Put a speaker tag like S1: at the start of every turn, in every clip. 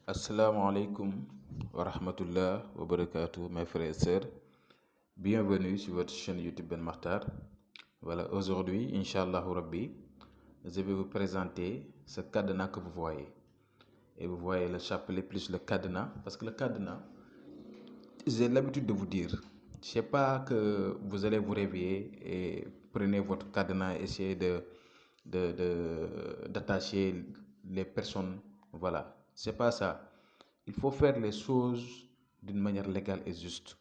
S1: Assalamu alaikum wa rahmatullah wa barakatuh, mes frères et sœurs. Bienvenue sur votre chaîne YouTube Ben Makhtar. Voilà, aujourd'hui, Inch'Allah Rabbi, je vais vous présenter ce cadenas que vous voyez. Et vous voyez le chapelet plus le cadenas, parce que le cadenas, j'ai l'habitude de vous dire, je sais pas que vous allez vous réveiller et prenez votre cadenas, essayez d'attacher les personnes. Voilà, c'est pas ça. Il faut faire les choses d'une manière légale et juste.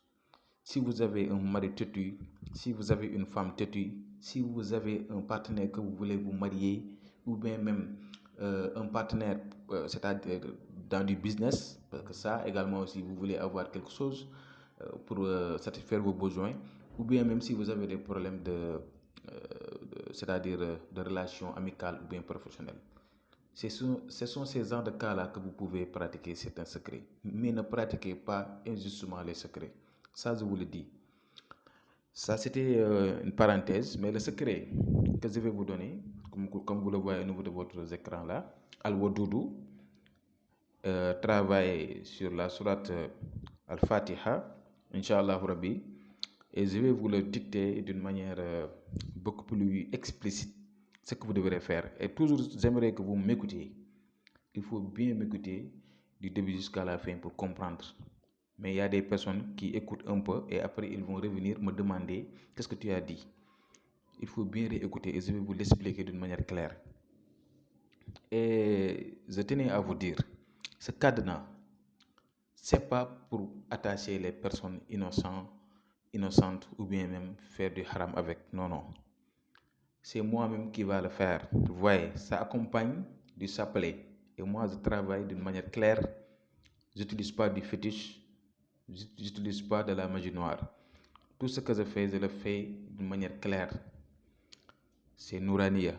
S1: Si vous avez un mari têtu, si vous avez une femme têtue, si vous avez un partenaire que vous voulez vous marier, ou bien même un partenaire, c'est-à-dire dans du business, parce que ça également aussi, vous voulez avoir quelque chose pour satisfaire vos besoins, ou bien même si vous avez des problèmes c'est-à-dire de relations amicales ou bien professionnelles. Ce sont ces genres de cas-là que vous pouvez pratiquer certains secrets. Mais ne pratiquez pas injustement les secrets. Ça, je vous le dis. Ça, c'était une parenthèse. Mais le secret que je vais vous donner, comme vous le voyez au niveau de votre écran là, Al-Wadoudou, travaille sur la sourate Al-Fatiha, Inch'Allah Rabbi, et je vais vous le dicter d'une manière beaucoup plus explicite ce que vous devrez faire. Et toujours, j'aimerais que vous m'écoutiez. Il faut bien m'écouter du début jusqu'à la fin pour comprendre. Mais il y a des personnes qui écoutent un peu et après ils vont revenir me demander qu'est-ce que tu as dit. Il faut bien réécouter et je vais vous l'expliquer d'une manière claire. Et je tenais à vous dire, ce cadenas, c'est pas pour attacher les personnes innocentes ou bien même faire du haram avec. Non, non. C'est moi-même qui va le faire. Vous voyez, ça accompagne du chapelet. Et moi, je travaille d'une manière claire. J'utilise pas du fétiche. J'utilise pas de la magie noire. Tout ce que je le fais d'une manière claire. C'est Nourania.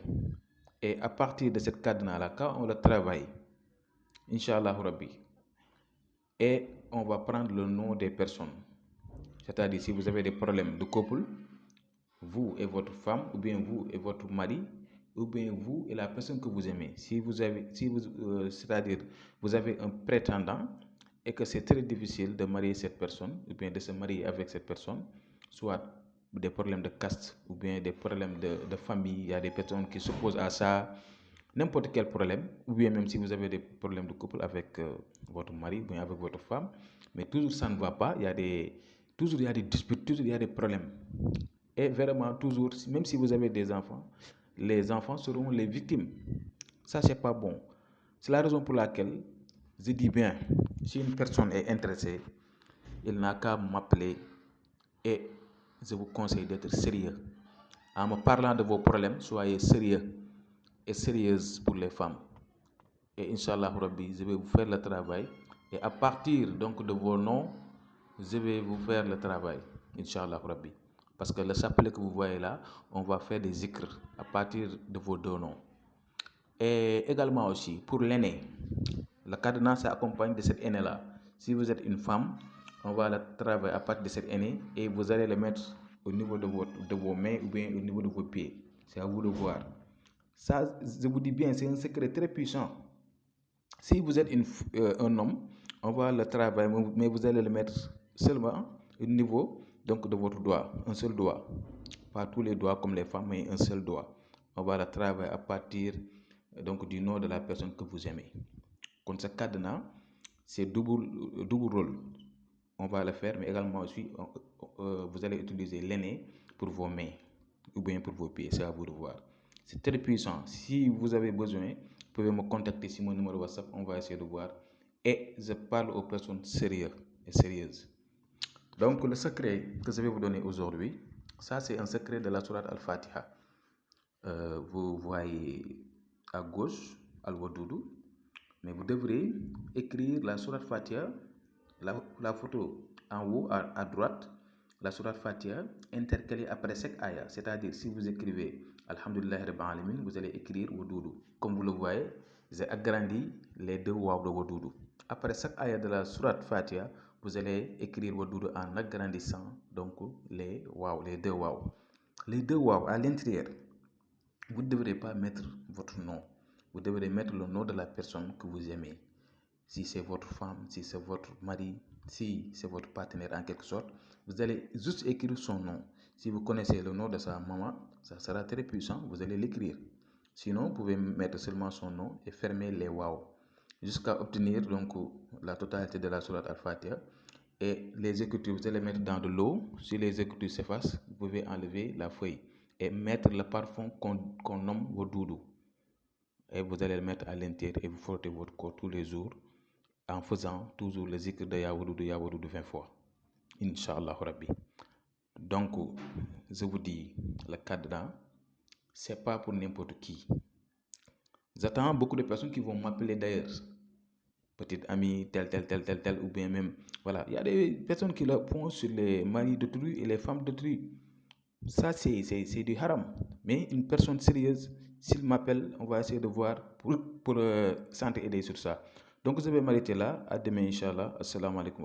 S1: Et à partir de cette cadenas-là, quand on le travaille, Inch'Allah Rabbi, et on va prendre le nom des personnes. C'est-à-dire, si vous avez des problèmes de couple, vous et votre femme, ou bien vous et votre mari, ou bien vous et la personne que vous aimez. C'est-à-dire, vous avez un prétendant et que c'est très difficile de marier cette personne, ou bien de se marier avec cette personne, soit des problèmes de caste, ou bien des problèmes de famille, il y a des personnes qui s'opposent à ça, n'importe quel problème, ou bien même si vous avez des problèmes de couple avec votre mari, ou bien avec votre femme, mais toujours ça ne va pas, toujours il y a des disputes, toujours il y a des problèmes. Et vraiment, toujours, même si vous avez des enfants, les enfants seront les victimes. Ça, c'est pas bon. C'est la raison pour laquelle je dis bien, si une personne est intéressée, il n'a qu'à m'appeler et je vous conseille d'être sérieux. En me parlant de vos problèmes, soyez sérieux et sérieuse pour les femmes. Et Inch'Allah Rabbi, je vais vous faire le travail. Et à partir donc de vos noms, je vais vous faire le travail. Inch'Allah Rabbi. Parce que le chapelet que vous voyez là, on va faire des zikrs à partir de vos deux noms. Et également aussi, pour l'aîné, le cadenas s'accompagne de cet aîné-là. Si vous êtes une femme, on va le travailler à partir de cet aîné et vous allez le mettre au niveau de vos mains ou bien au niveau de vos pieds. C'est à vous de voir. Ça, je vous dis bien, c'est un secret très puissant. Si vous êtes un homme, on va le travailler, mais vous allez le mettre seulement au niveau donc, de votre doigt, un seul doigt. Pas tous les doigts comme les femmes, mais un seul doigt. On va le travailler à partir donc, du nom de la personne que vous aimez. Comme ce cadenas, c'est double rôle. On va le faire, mais également aussi, vous allez utiliser l'aîné pour vos mains ou bien pour vos pieds. C'est à vous de voir. C'est très puissant. Si vous avez besoin, vous pouvez me contacter sur mon numéro WhatsApp. On va essayer de voir. Et je parle aux personnes sérieuses et sérieuses. Donc, le secret que je vais vous donner aujourd'hui, ça c'est un secret de la sourate Al-Fatiha. Vous voyez à gauche Al-Wadoudou, mais vous devrez écrire la sourate Fatiha, la photo en haut à droite, la sourate Fatiha intercalée après chaque ayah. C'est-à-dire, si vous écrivez Alhamdulillah Rabbil Alamin, vous allez écrire Wadoudou. Comme vous le voyez, j'ai agrandi les deux waouh de Wadoudou. Après chaque ayah de la sourate Fatiha, vous allez écrire Wadoudou en agrandissant donc les waouh, les deux waouh. Les deux waouh à l'intérieur, vous ne devrez pas mettre votre nom. Vous devrez mettre le nom de la personne que vous aimez. si c'est votre femme, si c'est votre mari, si c'est votre partenaire en quelque sorte, vous allez juste écrire son nom. Si vous connaissez le nom de sa maman, ça sera très puissant, vous allez l'écrire. Sinon, vous pouvez mettre seulement son nom et fermer les waouh jusqu'à obtenir donc la totalité de la sourate Al-Fatiha. Et les écritures, vous allez mettre dans de l'eau. Si les écritures s'effacent, vous pouvez enlever la feuille et mettre le parfum qu'on nomme votre doudou. Et vous allez le mettre à l'intérieur et vous frottez votre corps tous les jours en faisant toujours le zikr de Yawadoudou 20 fois. Inch'Allah Rabbi. Donc, je vous dis, le cadre, c'est pas pour n'importe qui. J'attends beaucoup de personnes qui vont m'appeler d'ailleurs. Petite amie, tel, ou bien même, voilà. Il y a des personnes qui le font sur les maris d'autrui et les femmes d'autrui. Ça, c'est du haram. Mais une personne sérieuse, s'il m'appelle, on va essayer de voir pour s'entraider sur ça. Donc, je vais m'arrêter là. À demain, Inch'Allah. Assalamu alaikum.